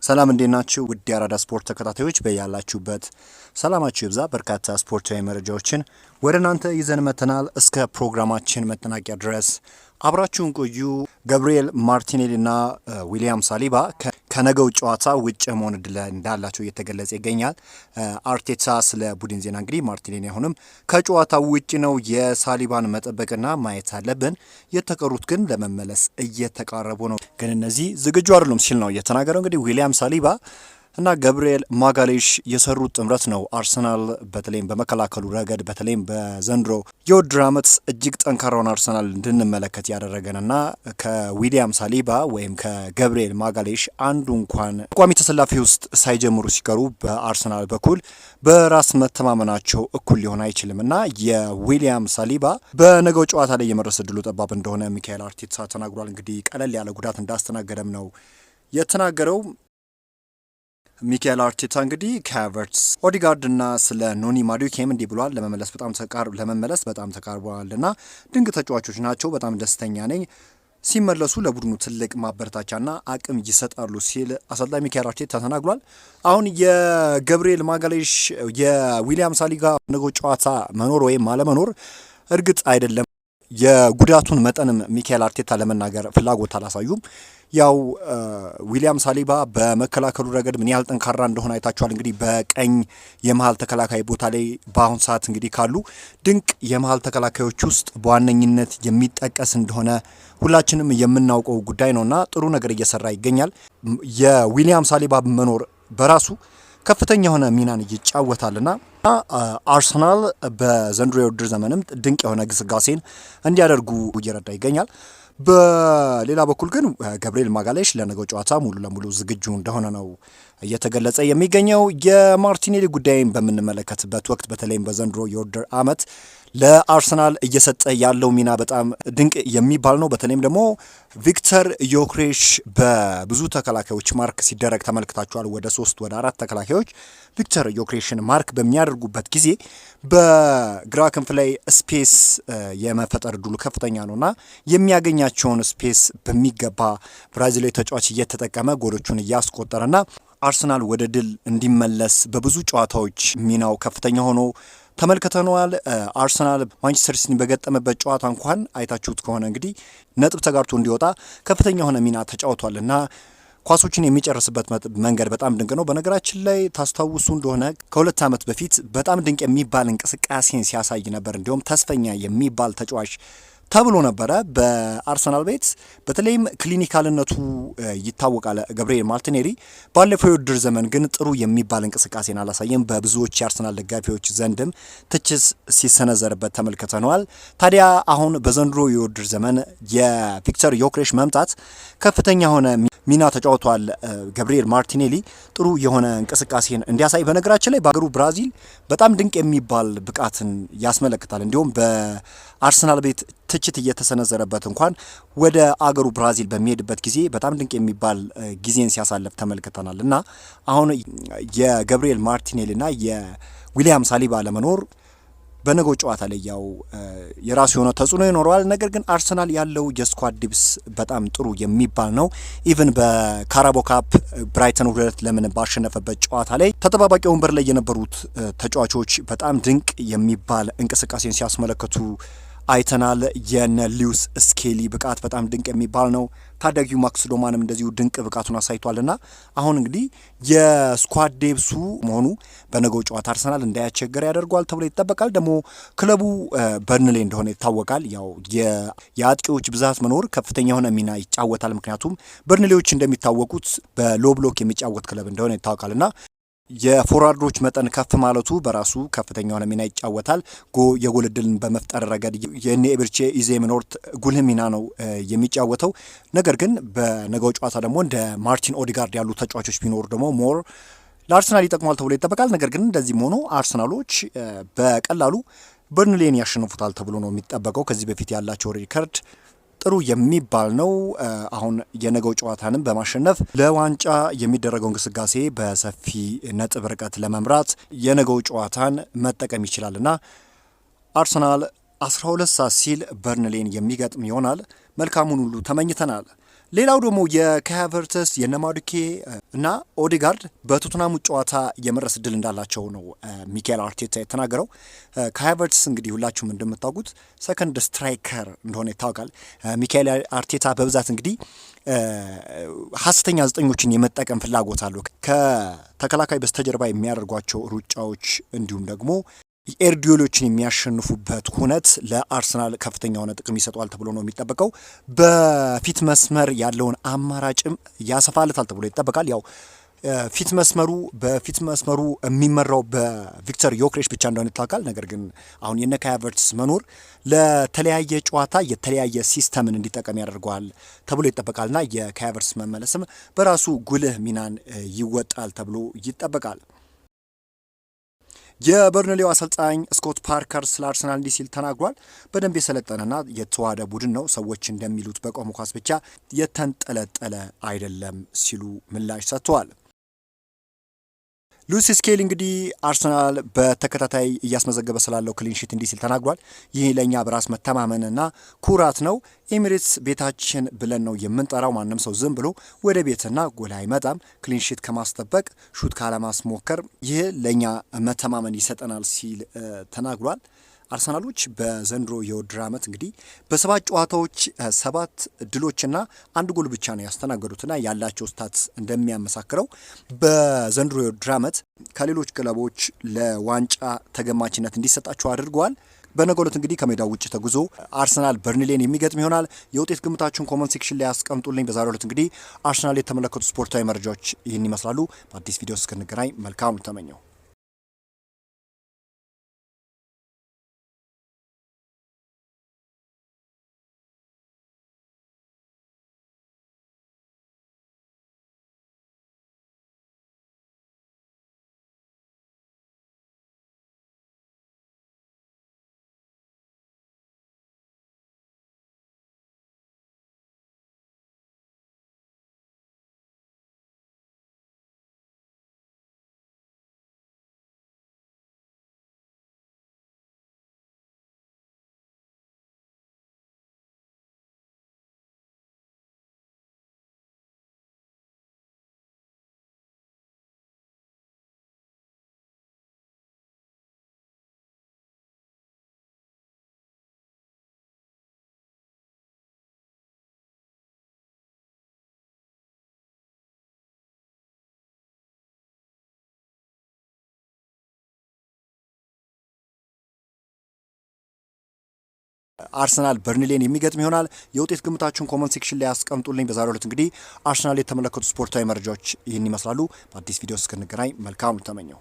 ሰላም እንዴት ናችሁ? ውድ የአራዳ ስፖርት ተከታታዮች በያላችሁበት ሰላማችሁ ይብዛ። በርካታ ስፖርታዊ መረጃዎችን ወደ እናንተ ይዘን መተናል። እስከ ፕሮግራማችን መጠናቂያ ድረስ አብራችሁን ቆዩ። ገብርኤል ማርቲኔሊና ዊሊያም ሳሊባ ከነገው ጨዋታ ውጭ መሆን እድል እንዳላቸው እየተገለጸ ይገኛል። አርቴታ ስለ ቡድን ዜና እንግዲህ ማርቲኔሊ አሁንም ከጨዋታው ውጭ ነው፣ የሳሊባን መጠበቅና ማየት አለብን፣ የተቀሩት ግን ለመመለስ እየተቃረቡ ነው፣ ግን እነዚህ ዝግጁ አይደሉም ሲል ነው የተናገረው። እንግዲህ ዊሊያም ሳሊባ እና ገብርኤል ማጋሌሽ የሰሩት ጥምረት ነው አርሰናል በተለይም በመከላከሉ ረገድ በተለይም በዘንድሮ የውድድር ዓመት እጅግ ጠንካራውን አርሰናል እንድንመለከት ያደረገንና ከዊሊያም ሳሊባ ወይም ከገብርኤል ማጋሌሽ አንዱ እንኳን ቋሚ ተሰላፊ ውስጥ ሳይጀምሩ ሲቀሩ በአርሰናል በኩል በራስ መተማመናቸው እኩል ሊሆን አይችልም እና የዊሊያም ሳሊባ በነገው ጨዋታ ላይ የመድረስ እድሉ ጠባብ እንደሆነ ሚካኤል አርቴታ ተናግሯል። እንግዲህ ቀለል ያለ ጉዳት እንዳስተናገደም ነው የተናገረው። ሚካኤል አርቴታ እንግዲህ ከሀቨርትስ ኦዲጋርድ እና ስለ ኖኒ ማዱኬም እንዲህ ብሏል። ለመመለስ በጣም ተቃርበዋል እና ድንቅ ተጫዋቾች ናቸው። በጣም ደስተኛ ነኝ። ሲመለሱ ለቡድኑ ትልቅ ማበረታቻና አቅም ይሰጣሉ ሲል አሰልጣኝ ሚካኤል አርቴታ ተናግሯል። አሁን የገብርኤል ማጋሌሽ የዊሊያም ሳሊባ ነገው ጨዋታ መኖር ወይም አለመኖር እርግጥ አይደለም። የጉዳቱን መጠንም ሚካኤል አርቴታ ለመናገር ፍላጎት አላሳዩም። ያው ዊሊያም ሳሊባ በመከላከሉ ረገድ ምን ያህል ጠንካራ እንደሆነ አይታችኋል። እንግዲህ በቀኝ የመሃል ተከላካይ ቦታ ላይ በአሁን ሰዓት እንግዲህ ካሉ ድንቅ የመሃል ተከላካዮች ውስጥ በዋነኝነት የሚጠቀስ እንደሆነ ሁላችንም የምናውቀው ጉዳይ ነውና ጥሩ ነገር እየሰራ ይገኛል። የዊሊያም ሳሊባ መኖር በራሱ ከፍተኛ የሆነ ሚናን ይጫወታልና አርሰናል በዘንድሮ የውድድር ዘመንም ድንቅ የሆነ ግስጋሴን እንዲያደርጉ እየረዳ ይገኛል። በሌላ በኩል ግን ገብርኤል ማጋሌሽ ለነገው ጨዋታ ሙሉ ለሙሉ ዝግጁ እንደሆነ ነው እየተገለጸ የሚገኘው። የማርቲኔሊ ጉዳይን በምንመለከትበት ወቅት በተለይም በዘንድሮ የውድድር ዓመት ለአርሰናል እየሰጠ ያለው ሚና በጣም ድንቅ የሚባል ነው። በተለይም ደግሞ ቪክተር ዮክሬሽ በብዙ ተከላካዮች ማርክ ሲደረግ ተመልክታችኋል። ወደ 3 ወደ 4 ተከላካዮች ቪክተር ዮክሬሽን ማርክ በሚያደርጉበት ጊዜ በግራ ክንፍ ላይ ስፔስ የመፈጠር እድሉ ከፍተኛ ነውና የሚያገኛቸውን ስፔስ በሚገባ ብራዚላዊ ተጫዋች እየተጠቀመ ጎሎቹን እያስቆጠረና አርሰናል ወደ ድል እንዲመለስ በብዙ ጨዋታዎች ሚናው ከፍተኛ ሆኖ ተመልክተነዋል። አርሰናል ማንቸስተር ሲቲን በገጠመበት ጨዋታ እንኳን አይታችሁት ከሆነ እንግዲህ ነጥብ ተጋርቶ እንዲወጣ ከፍተኛ የሆነ ሚና ተጫውቷል እና ኳሶችን የሚጨርስበት መንገድ በጣም ድንቅ ነው። በነገራችን ላይ ታስታውሱ እንደሆነ ከ2 ዓመት በፊት በጣም ድንቅ የሚባል እንቅስቃሴን ሲያሳይ ነበር። እንዲሁም ተስፈኛ የሚባል ተጫዋች ተብሎ ነበረ በአርሰናል ቤት። በተለይም ክሊኒካልነቱ ይታወቃል ገብርኤል ማርቲኔሊ። ባለፈው የውድድር ዘመን ግን ጥሩ የሚባል እንቅስቃሴን አላሳየም። በብዙዎች የአርሰናል ደጋፊዎች ዘንድም ትችት ሲሰነዘርበት ተመልክተነዋል። ታዲያ አሁን በዘንድሮ የውድድር ዘመን የቪክተር ዮክሬሽ መምጣት ከፍተኛ የሆነ ሚና ተጫውቷል። ገብርኤል ማርቲኔሊ ጥሩ የሆነ እንቅስቃሴን እንዲያሳይ በነገራችን ላይ በአገሩ ብራዚል በጣም ድንቅ የሚባል ብቃትን ያስመለክታል። እንዲሁም በአርሰናል ቤት ትችት እየተሰነዘረበት እንኳን ወደ አገሩ ብራዚል በሚሄድበት ጊዜ በጣም ድንቅ የሚባል ጊዜን ሲያሳልፍ ተመልክተናል እና አሁን የገብርኤል ማርቲኔሊ እና የዊሊያም ሳሊባ ለመኖር በነገው ጨዋታ ላይ ያው የራሱ የሆነ ተጽዕኖ ይኖረዋል። ነገር ግን አርሰናል ያለው የስኳድ ዲፕስ በጣም ጥሩ የሚባል ነው። ኢቭን በካራቦ ካፕ ብራይተን 2-2 ባሸነፈበት ጨዋታ ላይ ተጠባባቂ ወንበር ላይ የነበሩት ተጫዋቾች በጣም ድንቅ የሚባል እንቅስቃሴን ሲያስመለክቱ አይተናል። የነ ሊዩስ ስኬሊ ብቃት በጣም ድንቅ የሚባል ነው። ታዳጊው ማክስ ዶማንም እንደዚሁ ድንቅ ብቃቱን አሳይቷልና አሁን እንግዲህ የስኳድ ዴብሱ መሆኑ በነገው ጨዋታ አርሰናል እንዳያስቸገር ያደርገዋል ተብሎ ይጠበቃል። ደግሞ ክለቡ በርንሌ እንደሆነ ይታወቃል። ያው የአጥቂዎች ብዛት መኖር ከፍተኛ የሆነ ሚና ይጫወታል። ምክንያቱም በርንሌዎች እንደሚታወቁት በሎ ብሎክ የሚጫወት ክለብ እንደሆነ ይታወቃልና የፎርዋርዶች መጠን ከፍ ማለቱ በራሱ ከፍተኛ የሆነ ሚና ይጫወታል። የጎል ዕድልን በመፍጠር ረገድ የኔ ኤብርቼ ኢዜ መኖርት ጉልህ ሚና ነው የሚጫወተው። ነገር ግን በነገው ጨዋታ ደግሞ እንደ ማርቲን ኦዲጋርድ ያሉ ተጫዋቾች ቢኖሩ ደግሞ ሞር ለአርሰናል ይጠቅማል ተብሎ ይጠበቃል። ነገር ግን እንደዚህም ሆኖ አርሰናሎች በቀላሉ በርንሌን ያሸንፉታል ተብሎ ነው የሚጠበቀው። ከዚህ በፊት ያላቸው ሪከርድ ጥሩ የሚባል ነው። አሁን የነገው ጨዋታንም በማሸነፍ ለዋንጫ የሚደረገው እንቅስቃሴ በሰፊ ነጥብ ርቀት ለመምራት የነገው ጨዋታን መጠቀም ይችላልና አርሰናል 12 ሰዓት ሲል በርንሌን የሚገጥም ይሆናል። መልካሙን ሁሉ ተመኝተናል። ሌላው ደግሞ የካቨርተስ የነማዱኬ እና ኦዴጋርድ በቶተንሃሙ ጨዋታ የመድረስ እድል እንዳላቸው ነው ሚካኤል አርቴታ የተናገረው። ካቨርተስ እንግዲህ ሁላችሁም እንደምታውቁት ሰከንድ ስትራይከር እንደሆነ ይታወቃል። ሚካኤል አርቴታ በብዛት እንግዲህ ሀሰተኛ ዘጠኞችን የመጠቀም ፍላጎት አለው። ከተከላካይ በስተጀርባ የሚያደርጓቸው ሩጫዎች እንዲሁም ደግሞ ኤርዲዮሎችን የሚያሸንፉበት ሁነት ለአርሰናል ከፍተኛ የሆነ ጥቅም ይሰጠዋል ተብሎ ነው የሚጠበቀው። በፊት መስመር ያለውን አማራጭም ያሰፋለታል ተብሎ ይጠበቃል። ያው በፊት መስመሩ የሚመራው በቪክተር ዮክሬሽ ብቻ እንደሆነ ይታወቃል። ነገር ግን አሁን የነ ካይ ሃቨርትዝ መኖር ለተለያየ ጨዋታ የተለያየ ሲስተምን እንዲጠቀም ያደርገዋል ተብሎ ይጠበቃልና የካይ ሃቨርትዝ መመለስም በራሱ ጉልህ ሚናን ይወጣል ተብሎ ይጠበቃል። የበርንሌው አሰልጣኝ ስኮት ፓርከር ስለ አርሰናል እንዲህ ሲል ተናግሯል። በደንብ የሰለጠነና የተዋሃደ ቡድን ነው፣ ሰዎች እንደሚሉት በቆመ ኳስ ብቻ የተንጠለጠለ አይደለም ሲሉ ምላሽ ሰጥተዋል። ሉዊስ ስኬሊ እንግዲህ አርሰናል በተከታታይ እያስመዘገበ ስላለው ክሊንሺት እንዲህ ሲል ተናግሯል። ይህ ለእኛ በራስ መተማመንና ኩራት ነው። ኤሚሬትስ ቤታችን ብለን ነው የምንጠራው። ማንም ሰው ዝም ብሎ ወደ ቤትና ጎል አይመጣም። ክሊንሺት ከማስጠበቅ ሹት ካለማስሞከር ይህ ለእኛ መተማመን ይሰጠናል ሲል ተናግሯል። አርሰናሎች በዘንድሮ የውድድር ዓመት እንግዲህ በሰባት ጨዋታዎች 7 ድሎችና 1 ጎል ብቻ ነው ያስተናገዱትና ያላቸው ስታትስ እንደሚያመሳክረው በዘንድሮ የውድድር ዓመት ከሌሎች ክለቦች ለዋንጫ ተገማችነት እንዲሰጣቸው አድርገዋል። በነገው ዕለት እንግዲህ ከሜዳው ውጭ ተጉዞ አርሰናል በርንሌን የሚገጥም ይሆናል። የውጤት ግምታችሁን ኮመንት ሴክሽን ላይ ያስቀምጡልኝ። በዛሬው ዕለት እንግዲህ አርሰናል የተመለከቱ ስፖርታዊ መረጃዎች ይህን ይመስላሉ። በአዲስ ቪዲዮ እስክንገናኝ መልካም ተመኘው። አርሰናል በርንሌን የሚገጥም ይሆናል። የውጤት ግምታችሁን ኮመንት ሴክሽን ላይ ያስቀምጡልኝ። በዛሬው ዕለት እንግዲህ አርሰናል የተመለከቱ ስፖርታዊ መረጃዎች ይህን ይመስላሉ። በአዲስ ቪዲዮ እስክንገናኝ መልካም ተመኘው።